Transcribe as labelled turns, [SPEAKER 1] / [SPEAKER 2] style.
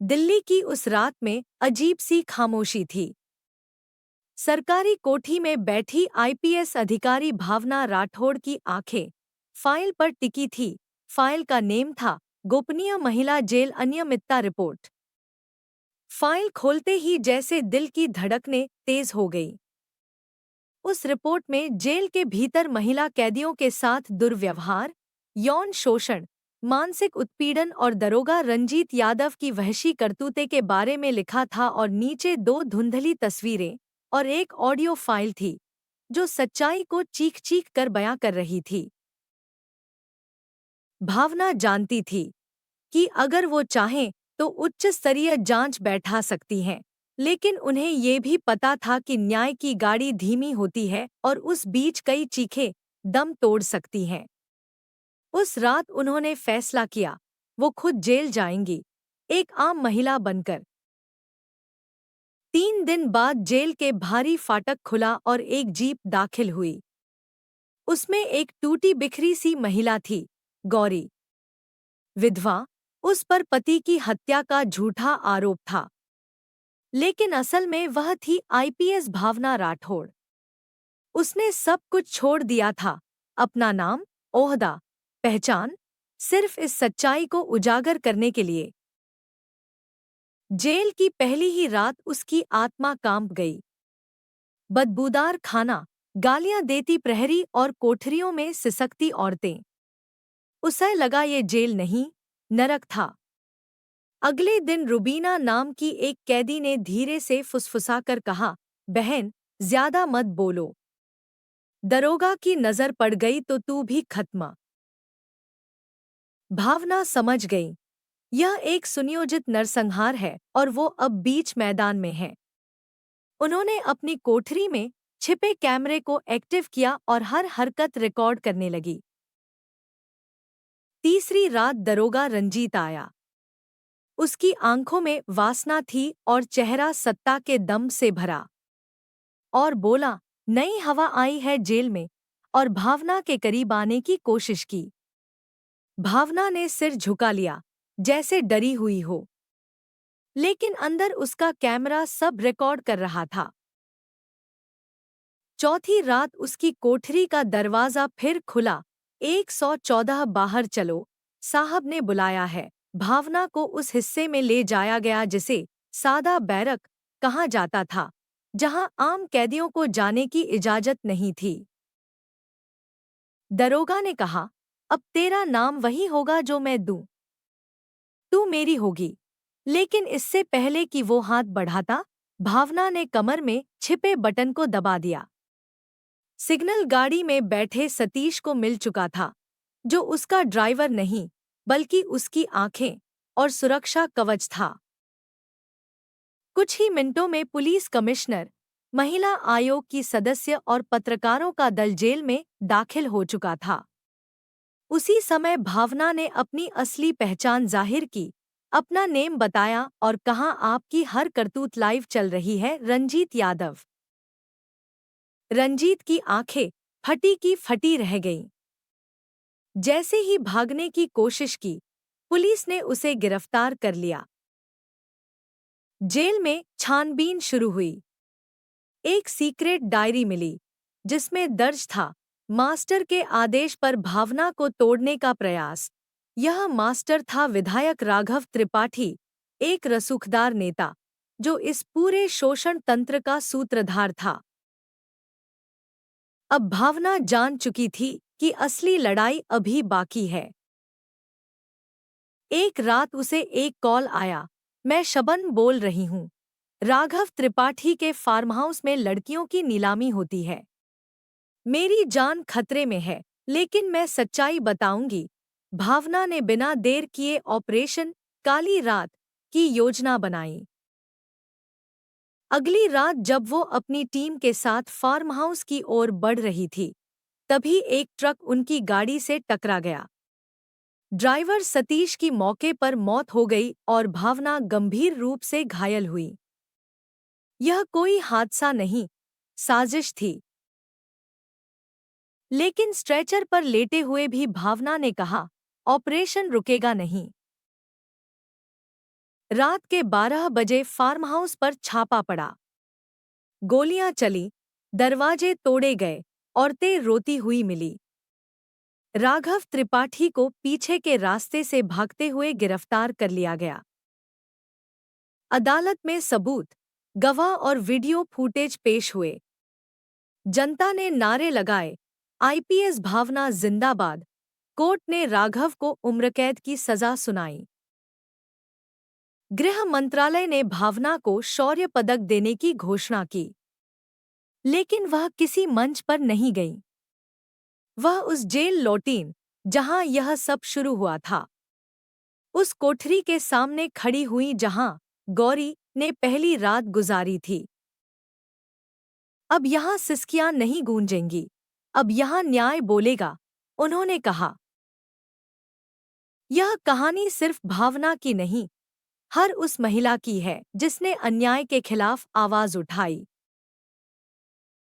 [SPEAKER 1] दिल्ली की उस रात में अजीब सी खामोशी थी। सरकारी कोठी में बैठी आईपीएस अधिकारी भावना राठौड़ की आंखें फाइल पर टिकी थी। फाइल का नेम था गोपनीय महिला जेल अनियमितता रिपोर्ट। फाइल खोलते ही जैसे दिल की धड़कनें तेज हो गई। उस रिपोर्ट में जेल के भीतर महिला कैदियों के साथ दुर्व्यवहार, यौन शोषण, मानसिक उत्पीड़न और दरोगा रंजीत यादव की वहशी करतूते के बारे में लिखा था और नीचे दो धुंधली तस्वीरें और एक ऑडियो फाइल थी जो सच्चाई को चीख चीख कर बयां कर रही थी। भावना जानती थी कि अगर वो चाहें तो उच्च स्तरीय जांच बैठा सकती हैं, लेकिन उन्हें ये भी पता था कि न्याय की गाड़ी धीमी होती है और उस बीच कई चीखें दम तोड़ सकती हैं। उस रात उन्होंने फैसला किया, वो खुद जेल जाएंगी, एक आम महिला बनकर। 3 दिन बाद जेल के भारी फाटक खुला और एक जीप दाखिल हुई। उसमें एक टूटी बिखरी सी महिला थी, गौरी, विधवा। उस पर पति की हत्या का झूठा आरोप था, लेकिन असल में वह थी आईपीएस भावना राठौड़। उसने सब कुछ छोड़ दिया था, अपना नाम, ओहदा, पहचान, सिर्फ इस सच्चाई को उजागर करने के लिए। जेल की पहली ही रात उसकी आत्मा कांप गई। बदबूदार खाना, गालियां देती प्रहरी और कोठरियों में सिसकती औरतें। उसे लगा ये जेल नहीं, नरक था। अगले दिन रुबीना नाम की एक कैदी ने धीरे से फुसफुसाकर कहा, बहन, ज्यादा मत बोलो। दरोगा की नजर पड़ गई तो तू भी खत्म। भावना समझ गई, यह एक सुनियोजित नरसंहार है और वो अब बीच मैदान में है। उन्होंने अपनी कोठरी में छिपे कैमरे को एक्टिव किया और हर हरकत रिकॉर्ड करने लगी। तीसरी रात दरोगा रंजीत आया। उसकी आंखों में वासना थी और चेहरा सत्ता के दम से भरा। और बोला, नई हवा आई है जेल में, और भावना के करीब आने की कोशिश की। भावना ने सिर झुका लिया, जैसे डरी हुई हो, लेकिन अंदर उसका कैमरा सब रिकॉर्ड कर रहा था। चौथी रात उसकी कोठरी का दरवाजा फिर खुला। 114 बाहर चलो, साहब ने बुलाया है। भावना को उस हिस्से में ले जाया गया जिसे सादा बैरक कहा जाता था, जहां आम कैदियों को जाने की इजाजत नहीं थी। दरोगा ने कहा, अब तेरा नाम वही होगा जो मैं दूं। तू मेरी होगी। लेकिन इससे पहले कि वो हाथ बढ़ाता, भावना ने कमर में छिपे बटन को दबा दिया। सिग्नल गाड़ी में बैठे सतीश को मिल चुका था, जो उसका ड्राइवर नहीं बल्कि उसकी आंखें और सुरक्षा कवच था। कुछ ही मिनटों में पुलिस कमिश्नर, महिला आयोग की सदस्य और पत्रकारों का दल जेल में दाखिल हो चुका था। उसी समय भावना ने अपनी असली पहचान जाहिर की, अपना नेम बताया और कहा, आपकी हर करतूत लाइव चल रही है, रंजीत यादव। रंजीत की आंखें फटी की फटी रह गईं। जैसे ही भागने की कोशिश की, पुलिस ने उसे गिरफ्तार कर लिया। जेल में छानबीन शुरू हुई। एक सीक्रेट डायरी मिली, जिसमें दर्ज था, मास्टर के आदेश पर भावना को तोड़ने का प्रयास। यह मास्टर था विधायक राघव त्रिपाठी, एक रसूखदार नेता, जो इस पूरे शोषण तंत्र का सूत्रधार था। अब भावना जान चुकी थी कि असली लड़ाई अभी बाकी है। एक रात उसे एक कॉल आया, मैं शबन बोल रही हूँ। राघव त्रिपाठी के फार्म हाउस में लड़कियों की नीलामी होती है। मेरी जान खतरे में है, लेकिन मैं सच्चाई बताऊंगी। भावना ने बिना देर किए ऑपरेशन काली रात की योजना बनाई। अगली रात जब वो अपनी टीम के साथ फार्म हाउस की ओर बढ़ रही थी, तभी एक ट्रक उनकी गाड़ी से टकरा गया। ड्राइवर सतीश की मौके पर मौत हो गई और भावना गंभीर रूप से घायल हुई। यह कोई हादसा नहीं, साजिश थी। लेकिन स्ट्रेचर पर लेटे हुए भी भावना ने कहा, ऑपरेशन रुकेगा नहीं। रात के 12 बजे फार्म हाउस पर छापा पड़ा। गोलियां चली, दरवाजे तोड़े गए, औरतें रोती हुई मिली। राघव त्रिपाठी को पीछे के रास्ते से भागते हुए गिरफ्तार कर लिया गया। अदालत में सबूत, गवाह और वीडियो फुटेज पेश हुए। जनता ने नारे लगाए, आईपीएस भावना जिंदाबाद। कोर्ट ने राघव को उम्रकैद की सजा सुनाई। गृह मंत्रालय ने भावना को शौर्य पदक देने की घोषणा की, लेकिन वह किसी मंच पर नहीं गई। वह उस जेल लौटीं जहां यह सब शुरू हुआ था, उस कोठरी के सामने खड़ी हुई जहां गौरी ने पहली रात गुजारी थी। अब यहाँ सिसकियां नहीं गूंजेंगी, अब यहाँ न्याय बोलेगा, उन्होंने कहा। यह कहानी सिर्फ भावना की नहीं, हर उस महिला की है जिसने अन्याय के खिलाफ आवाज उठाई।